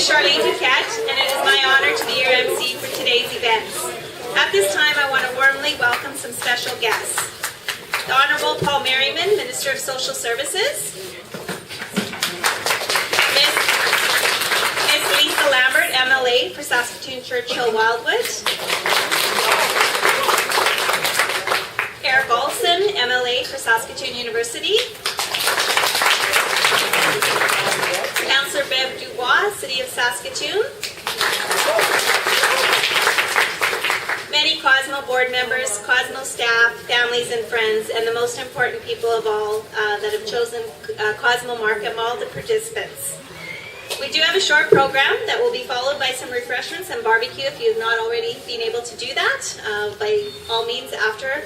Sharlene Duquette, and it is my honor to be your MC for today's events. At this time, I want to warmly welcome some special guests. The Honourable Paul Merriman, Minister of Social Services. Miss Lisa Lambert, MLA for Saskatoon Churchill-Wildwood. Eric Olson, MLA for Saskatoon University. Councillor Bev Dubois, City of Saskatoon. Many Cosmo Board members, Cosmo staff, families and friends, and the most important people of all that have chosen Cosmo Market Mall, the participants. We do have a short program that will be followed by some refreshments and barbecue. If you've not already been able to do that, by all means after,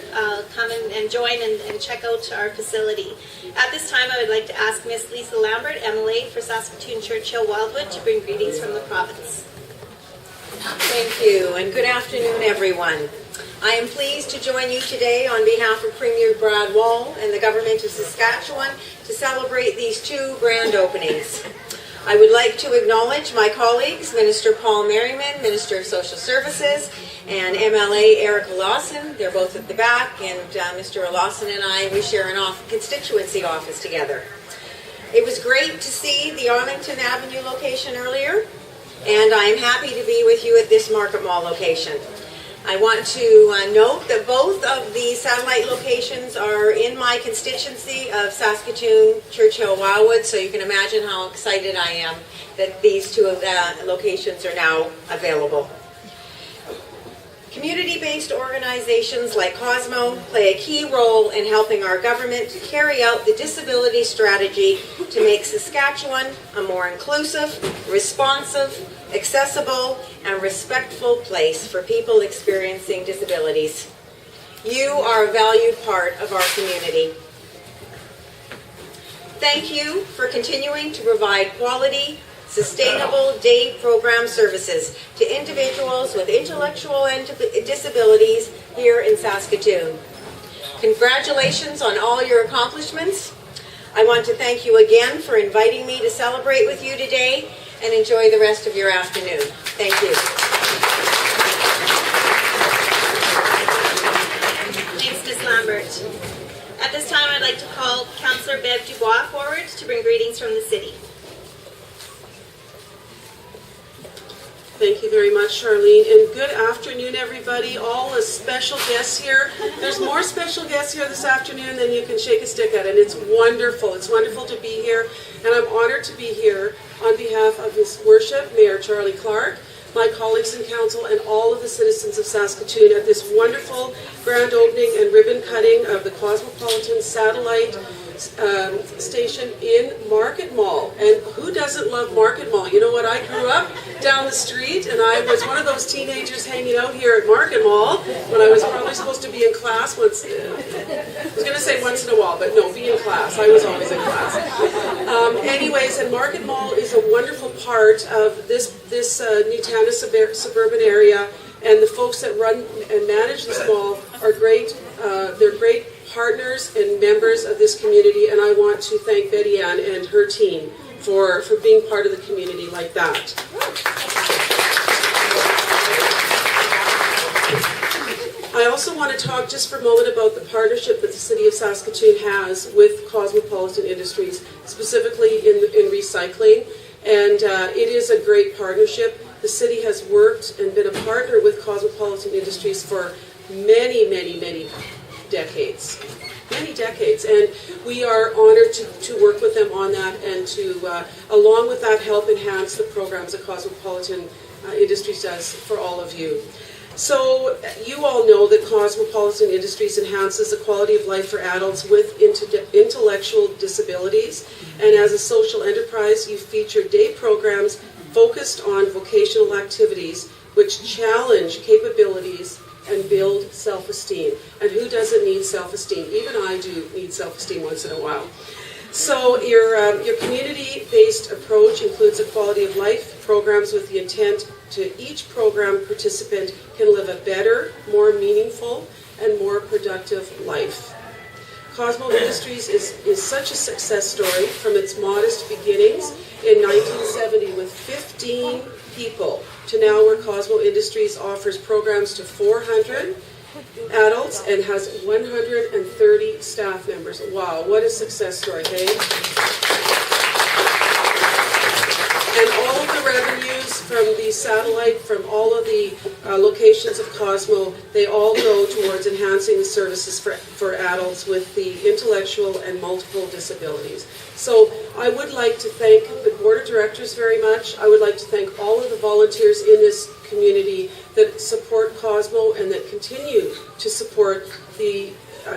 come and join and check out our facility. At this time, I would like to ask Miss Lisa Lambert, MLA for Saskatoon Churchill-Wildwood, to bring greetings from the province. Thank you, and good afternoon, everyone. I am pleased to join you today on behalf of Premier Brad Wall and the Government of Saskatchewan to celebrate these two grand openings. I would like to acknowledge my colleagues, Minister Paul Merriman, Minister of Social Services, and MLA Eric Lawson. They're both at the back, and Mr. Lawson and I, we share an constituency office together. It was great to see the Arlington Avenue location earlier, and I am happy to be with you at this Market Mall location. I want to note that both of the satellite locations are in my constituency of Saskatoon Churchill-Wildwood, so you can imagine how excited I am that these two locations are now available. Community-based organizations like Cosmo play a key role in helping our government to carry out the disability strategy to make Saskatchewan a more inclusive, responsive, accessible, and respectful place for people experiencing disabilities. You are a valued part of our community. Thank you for continuing to provide quality, sustainable day program services to individuals with intellectual disabilities here in Saskatoon. Congratulations on all your accomplishments. I want to thank you again for inviting me to celebrate with you today, and enjoy the rest of your afternoon. Thank you. Thanks, Ms. Lambert. At this time, I'd like to call Councillor Bev Dubois forward to bring greetings from the city. Thank you very much, Sharlene, and good afternoon, everybody. All the special guests here. There's more special guests here this afternoon than you can shake a stick at, and it's wonderful. It's wonderful to be here, and I'm honored to be here on behalf of His Worship, Mayor Charlie Clark, my colleagues in council, and all of the citizens of Saskatoon at this wonderful grand opening and ribbon cutting of the Cosmopolitan Satellite station in Market Mall. And who doesn't love Market Mall? You know what? I grew up down the street, and I was one of those teenagers hanging out here at Market Mall when I was probably supposed to be in class once. I was going to say once in a while, but no, be in class. I was always in class. Anyways, and Market Mall is a wonderful part of this Newtown suburban area, and the folks that run and manage this mall are great. They're great partners and members of this community, and I want to thank Betty Ann and her team for being part of the community like that. I also want to talk just for a moment about the partnership that the City of Saskatoon has with Cosmopolitan Industries, specifically in recycling, and it is a great partnership. The city has worked and been a partner with Cosmopolitan Industries for many, many, many decades, and we are honored to work with them on that and to, along with that, help enhance the programs that Cosmopolitan Industries does for all of you. So you all know that Cosmopolitan Industries enhances the quality of life for adults with intellectual disabilities, and as a social enterprise, you feature day programs focused on vocational activities which challenge capabilities and build self-esteem. And who doesn't need self-esteem? Even I do need self-esteem once in a while. So your community-based approach includes a quality of life programs with the intent to each program participant can live a better, more meaningful, and more productive life. Cosmo Industries is such a success story from its modest beginnings in 1970 with 15 people to now where Cosmo Industries offers programs to 400 adults and has 130 staff members. Wow, what a success story, hey? And all of the revenues from the satellite, from all of the locations of Cosmo, they all go towards enhancing the services for adults with the intellectual and multiple disabilities. So I would like to thank the Board of Directors very much. I would like to thank all of the volunteers in this community that support Cosmo and that continue to support the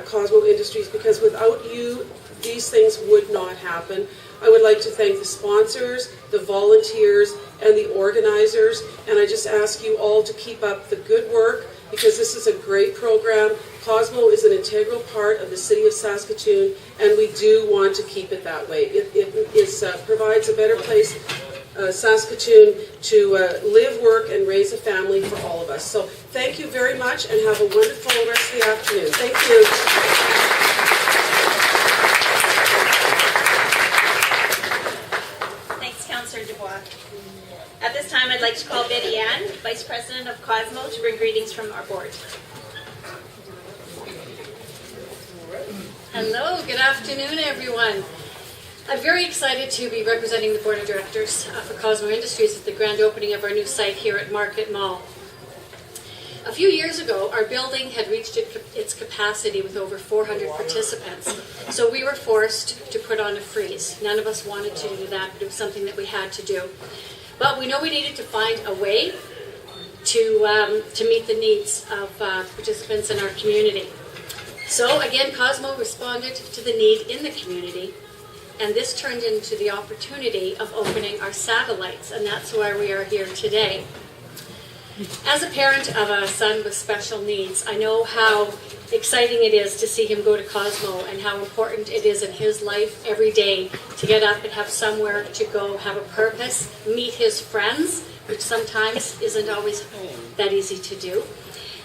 Cosmo Industries, because without you, these things would not happen. I would like to thank the sponsors, the volunteers, and the organizers, and I just ask you all to keep up the good work, because this is a great program. Cosmo is an integral part of the City of Saskatoon, and we do want to keep it that way. It provides a better place, Saskatoon, to live, work, and raise a family for all of us. So thank you very much, and have a wonderful rest of the afternoon. Thank you. Councillor Dubois. At this time, I'd like to call Betty Ann, Vice President of Cosmo, to bring greetings from our board. Hello, good afternoon, everyone. I'm very excited to be representing the Board of Directors for Cosmo Industries at the grand opening of our new site here at Market Mall. A few years ago, our building had reached its capacity with over 400 participants, so we were forced to put on a freeze. None of us wanted to do that, but it was something that we had to do. But we know we needed to find a way to meet the needs of participants in our community. So again, Cosmo responded to the need in the community, and this turned into the opportunity of opening our satellites, and that's why we are here today. As a parent of a son with special needs, I know how exciting it is to see him go to Cosmo and how important it is in his life every day to get up and have somewhere to go, have a purpose, meet his friends, which sometimes isn't always that easy to do,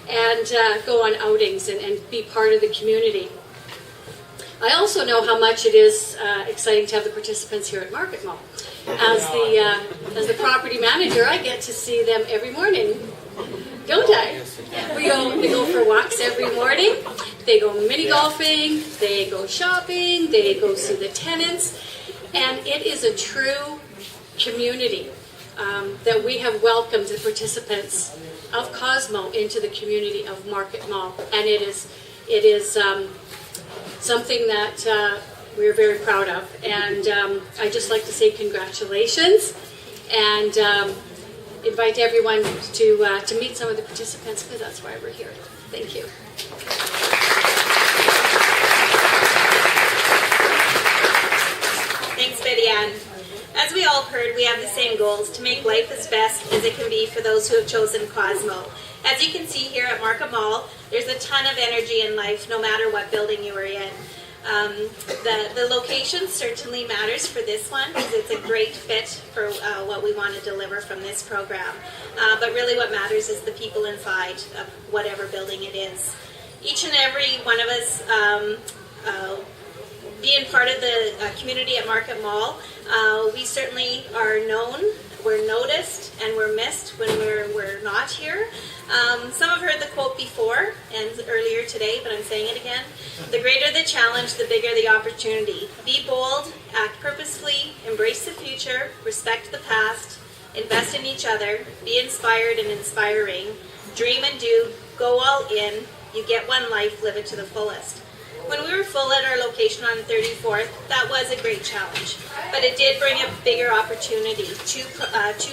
and go on outings and be part of the community. I also know how much it is exciting to have the participants here at Market Mall. As the property manager, I get to see them every morning, don't I? They go for walks every morning. They go mini golfing. They go shopping. They go see the tenants, and it is a true community that we have welcomed the participants of Cosmo into the community of Market Mall, and it is something that we're very proud of, and I'd just like to say congratulations and invite everyone to meet some of the participants, because that's why we're here. Thank you. Thanks, Betty Ann. As we all heard, we have the same goals: to make life as best as it can be for those who have chosen Cosmo. As you can see here at Market Mall, there's a ton of energy in life, no matter what building you are in. The location certainly matters for this one, because it's a great fit for what we want to deliver from this program. But really what matters is the people inside of whatever building it is. Each and every one of us being part of the community at Market Mall, we certainly are known, we're noticed, and we're missed when we're not here. Some have heard the quote before and earlier today, but I'm saying it again. The greater the challenge, the bigger the opportunity. Be bold, act purposefully, embrace the future, respect the past, invest in each other, be inspired and inspiring, dream and do, go all in. You get one life, live it to the fullest. When we were full at our location on 34th, that was a great challenge, but it did bring a bigger opportunity, two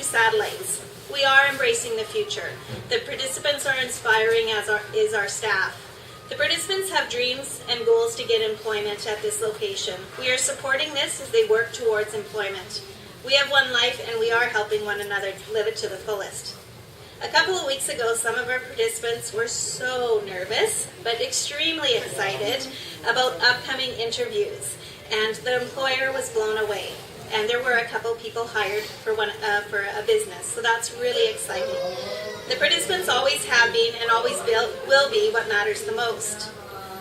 satellites. We are embracing the future. The participants are inspiring, as is our staff. The participants have dreams and goals to get employment at this location. We are supporting this as they work towards employment. We have one life, and we are helping one another live it to the fullest. A couple of weeks ago, some of our participants were so nervous, but extremely excited about upcoming interviews, and the employer was blown away. And there were a couple people hired for a business, so that's really exciting. The participants always have been and always will be what matters the most.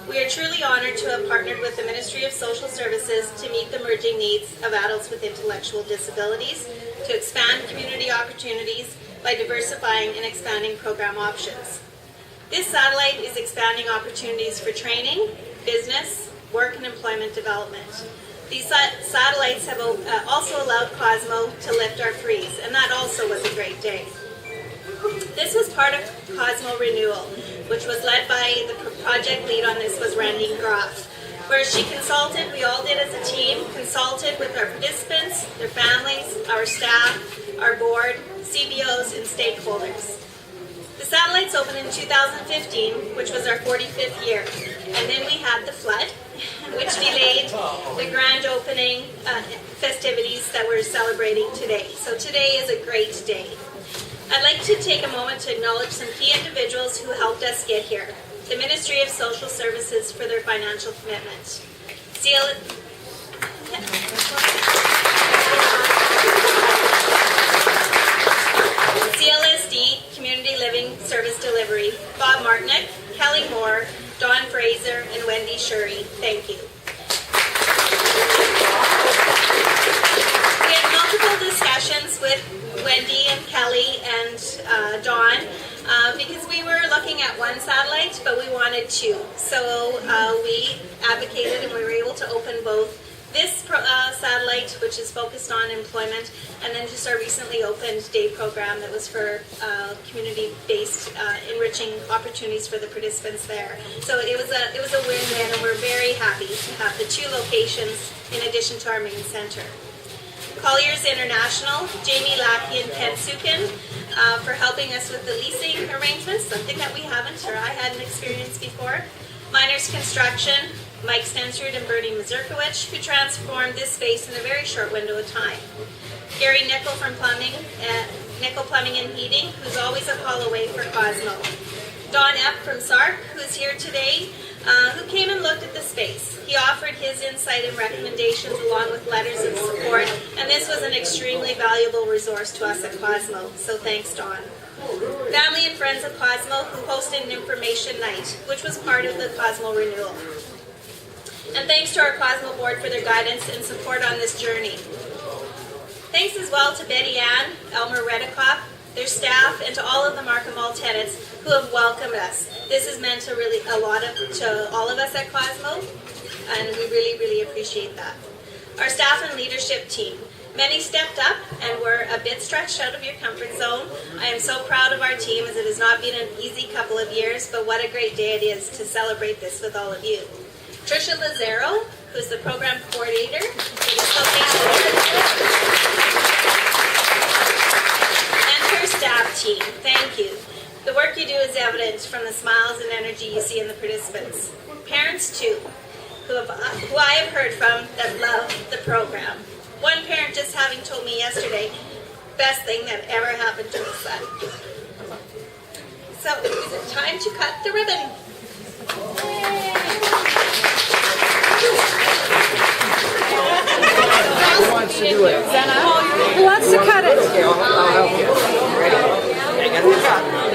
We are truly honored to have partnered with the Ministry of Social Services to meet the emerging needs of adults with intellectual disabilities, to expand community opportunities by diversifying and expanding program options. This satellite is expanding opportunities for training, business, work and employment development. These satellites have also allowed Cosmo to lift our freeze, and that also was a great day. This was part of Cosmo Renewal, which was led by the project lead on this was Randy Groff, where she consulted, we all did as a team, consulted with our participants, their families, our staff, our board, CBOs, and stakeholders. The satellites opened in 2015, which was our 45th year, and then we had the flood, which delayed the grand opening festivities that we're celebrating today. So today is a great day. I'd like to take a moment to acknowledge some key individuals who helped us get here. The Ministry of Social Services for their financial commitment. CLSD, Community Living Service Delivery, Bob Martinick, Kelly Moore, Don Fraser, and Wendy Shuri. Thank you. We had multiple discussions with Wendy and Kelly and Dawn because we were looking at one satellite, but we wanted two. So we advocated and we were able to open both this satellite, which is focused on employment, and then just our recently opened day program that was for community-based enriching opportunities for the participants there. So it was a win-win, and we're very happy to have the two locations in addition to our main center. Colliers International, Jamie Lackey and Ken Sukin for helping us with the leasing arrangements, something that we haven't or I hadn't experienced before. Miners Construction, Mike Stensrud and Bernie Mazurkowicz, who transformed this space in a very short window of time. Gary Nickel from Nickel Plumbing and Heating, who's always a call away for Cosmo. Don Epp from SARC, who's here today, who came and looked at the space. He offered his insight and recommendations along with letters of support, and this was an extremely valuable resource to us at Cosmo, so thanks, Don. Family and friends of Cosmo, who hosted an information night, which was part of the Cosmo Renewal. And thanks to our Cosmo Board for their guidance and support on this journey. Thanks as well to Betty Ann, Elmer Redikoff, their staff, and to all of the Markham Mall tenants who have welcomed us. This has meant a lot to all of us at Cosmo, and we really, really appreciate that. Our staff and leadership team. Many stepped up and were a bit stretched out of your comfort zone. I am so proud of our team, as it has not been an easy couple of years, but what a great day it is to celebrate this with all of you. Trisha Lazaro, who's the program coordinator for this location, and her staff team, thank you. The work you do is evident from the smiles and energy you see in the participants. Parents too, who I have heard from that love the program. One parent just having told me yesterday, best thing that ever happened to his son. So, is it time to cut the ribbon? Who wants to do it? Who wants to cut it? Okay, I'll help you. Ready? I got the cut.